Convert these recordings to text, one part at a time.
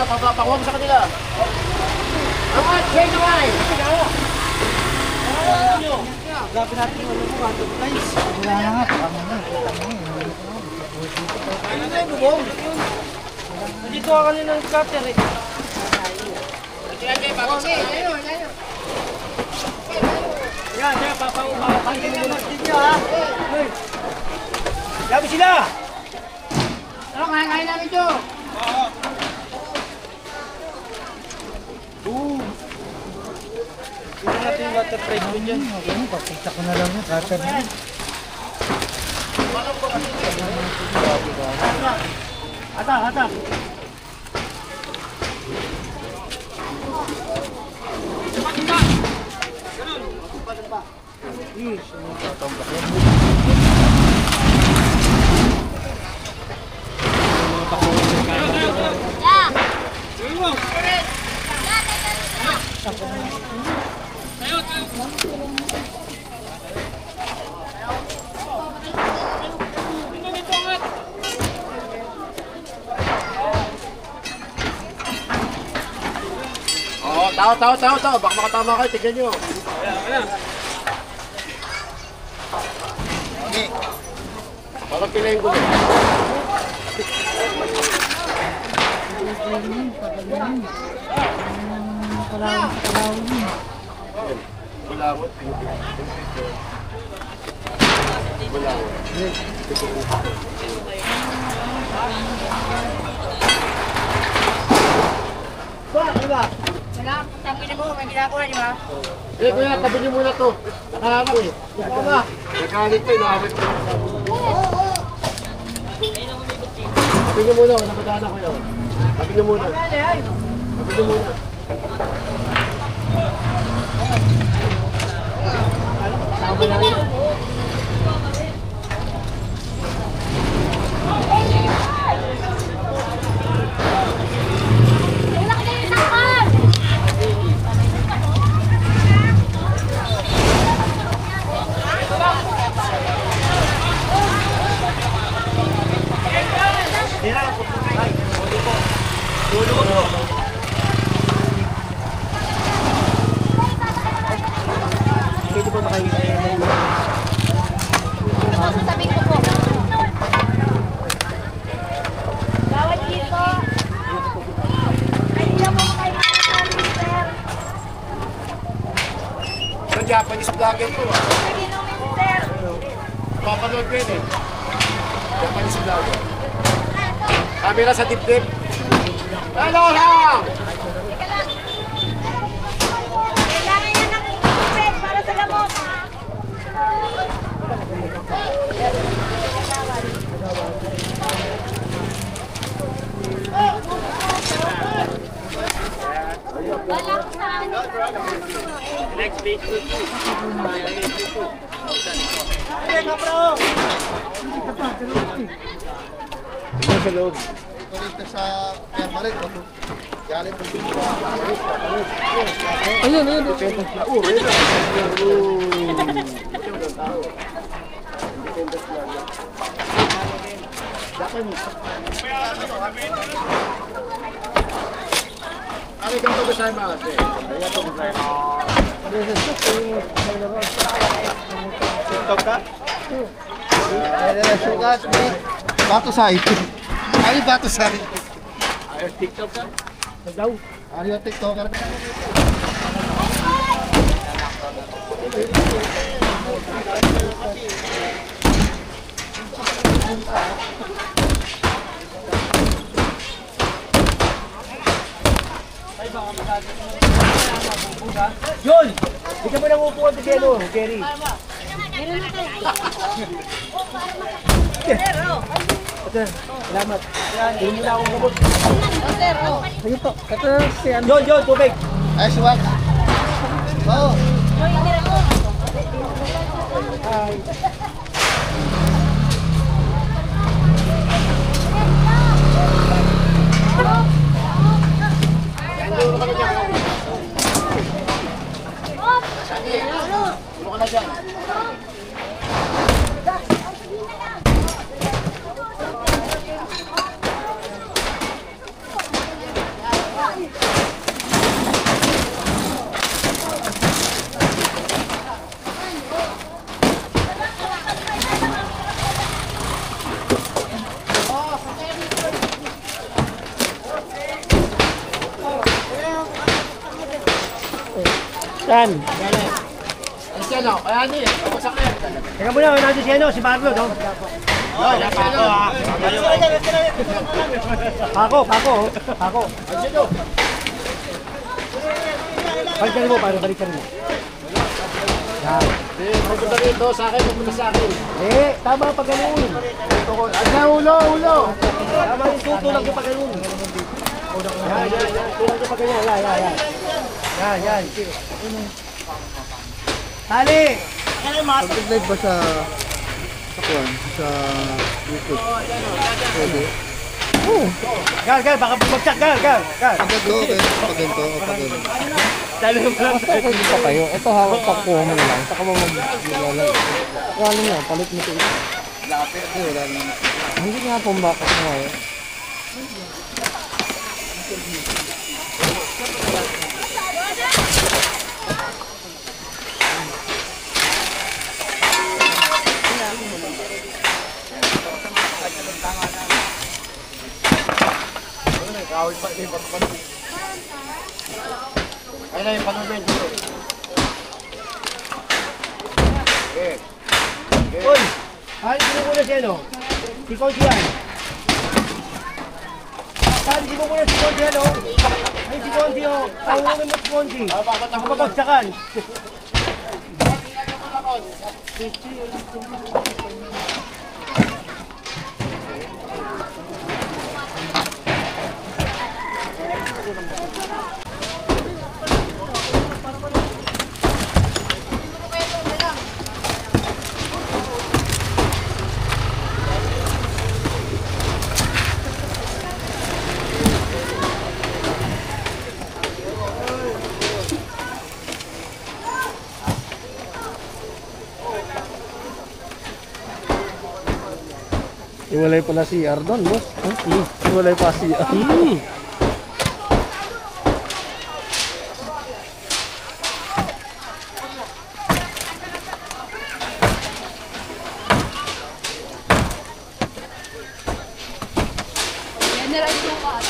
kanila, papakuha mo sa kanila. Angat, Jay naman! Grabe natin yung ulo mo, guys. Wala na nga, baka mo na. Ano na yung bubong? Dito ka kanina ng cutter eh. Yan, yan, papaupakan nyo muna. Labi sila! Ano, kaya namin ito? Ito natin yung water price mo dyan. Pakita ko na lang yung cutter na yun. Ata. Tao. Baka makatama kayo, tignan nyo. Parang pilayin ko na. Bulawot. Ba? Wala, tapin mo, may ginagawa, di ba? Kuya, tabi niyo muna to. Nakakako eh. Ito nga. Nakalit ko, nakakit ko. Tabi niyo muna, nakadaan ako yun. Tabi niyo muna. Tama na yun. Sasabihin ko po. Bawat dito. Ay, hindi mo makailangan, sir. Ang Japanese vlogger ko. Naginumin, sir. Papanood ko yun eh. Japanese vlogger. Camera sa dibdib. Hello lang! Kailangan niya ng tubig para sa gamot. Next page ko. Ito sa loob. Dito sa permanent, galing po dito. Ayun. Arigatou gozaimasu. Arigatou gozaimasu. TikTok ka? Sugat, Batusay. Ay, Batusay. Ayos TikTok ka? Daw. Ano yung TikToker? Yun! Hindi ka ba nangupuan sa Gelo, Jerry? Sir, salamat. Hindi mo na akong gamot. Ayun po. Ito si ano. Yun, tubig. Ay, suwag. Oo. Ay. Ano ka na dyan? Saan? Ay, siya, no? Kaya niya, kamusak na yan. Teka muna, nandun si ano, si Barlo, no? Oh, yan pa ako, ha? Pako. Ay, siya, no? Balikan mo, pare, balikan mo. Yan. Pupunta rito sa akin, pupunta sa akin. Tama pag ganun. Ay, na, ulo. Tama yung tutulak yung pag ganun. Yan. Tulak yung pag ganyan, yan. Tali! Pag-live ba sa Kwan? Sa YouTube? Pwede? Gal, baka bumagsak, gal. Pag ito, okay. Pag ganito, o pag ganito. Okay, pa kayo. Ito hawak pa ko mo lang. Saka mo mag-ilalagay. Kaya na, palit mo ito. Lapit. Wala naman. Hindi nga pong bakit mo ngayon. Ay, na yung panubin dito. Uy! Sino muna si ano? Si Conchi yan. Sino muna si Conchi ano? Ay, si Conchi oh. Tahunan mo si Conchi. Kapabagsakan. Iwalay pala si Ardon, boss. Iwalay pa si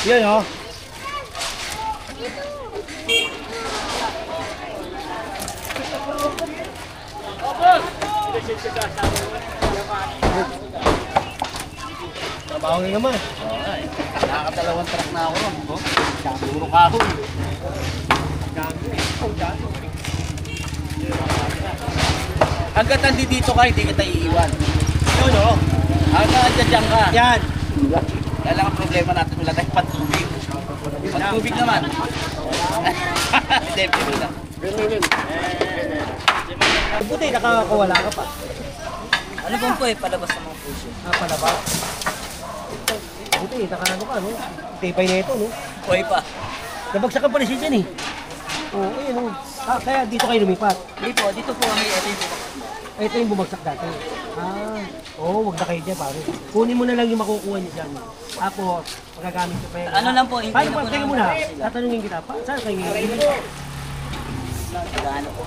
Yan oh. Trabaho na naman. Nakakadalawang truck na ako. Puro kahoy. Hanggat nandito ka, hindi kita iiwan. Yun oh. Hanggang andyan ka. Yan. Kaya lang ang problema natin, wala tayong pantubig. Pantubig naman. Hindi, pero lang. Buti nakakawala ka pa. Ano bang po palabas ng mga puso? Palabas. Buti nakalano ka no. Tipay na ito no. Buhay pa. Nabagsakan pa rin siya dyan eh. Oo, ayun oh. Kaya dito kayo lumipat. Hindi po, dito po kami ito yung Ito yung bumagsak dati. Wag na kayo dyan pare. Kunin mo na lang yung makukuha niyo dyan. Ako, magagamit ko pa yan. Ano lang po, hindi Paano na pa? po Teka namin muna. sila. Tatanungin kita. Saan kayo ngayon? Ano po.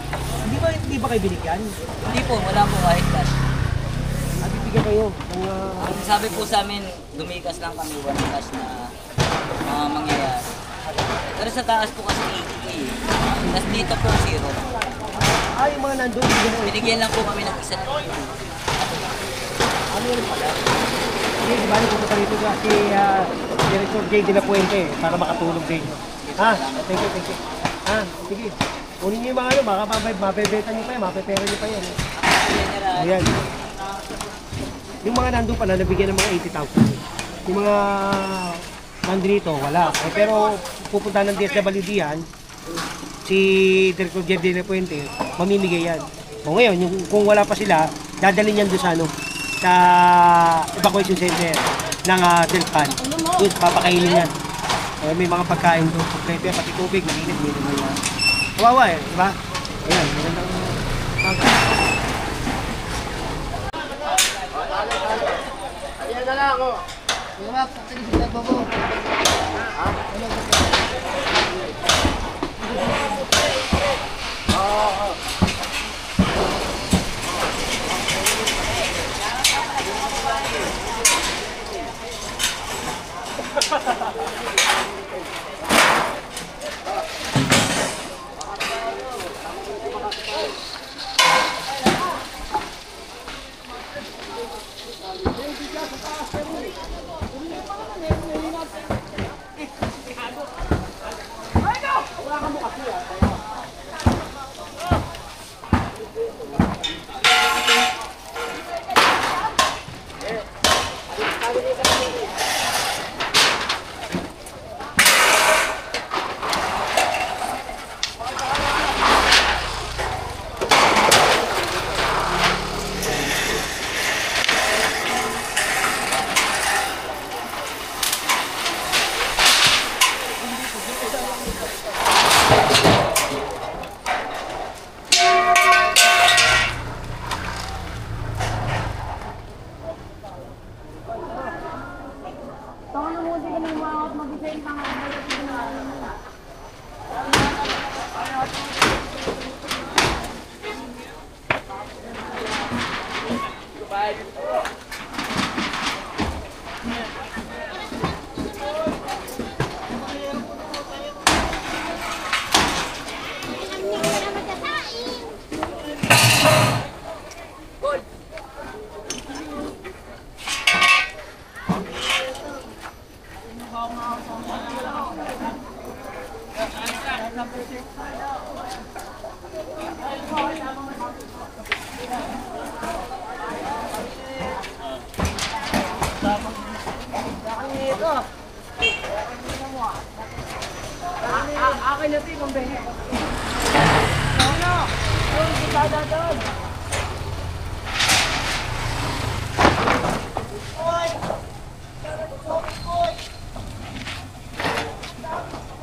Hindi ba kayo binigyan? Hindi po, wala po kahit cash. Bibigyan kayo. Ang sabi po sa amin, lumikas lang kami, walang cash na mangyayari. Pero sa taas po kasi 80K. Tapos dito po 0. Yung mga nandun. Binigyan lang po kami ng isa na Ano yun pala? Hindi, di ba pupunta rito si Director J. De La Puente para makatulong din. Thank you. Sige. Kunin niyo yung mga mabebeta niyo pa yan, mapepera niyo pa yan. Ayan. Yung mga nandun pala, nabigyan ng mga 80,000. Yung mga nandito, wala. Pero pupunta ng DSWD yan, si Director J. De La Puente, mamimigay yan. O ngayon, kung wala pa sila, dadalhin yan doon sa sa evacuation center ng Delpan. Doon, papakainin yan. May mga pagkain doon, kompleto yan, pati tubig, mainit, minum yan. Kawawa eh, di ba? Ayan, magandang maga. Ayan na lang ako.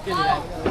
Yun lang.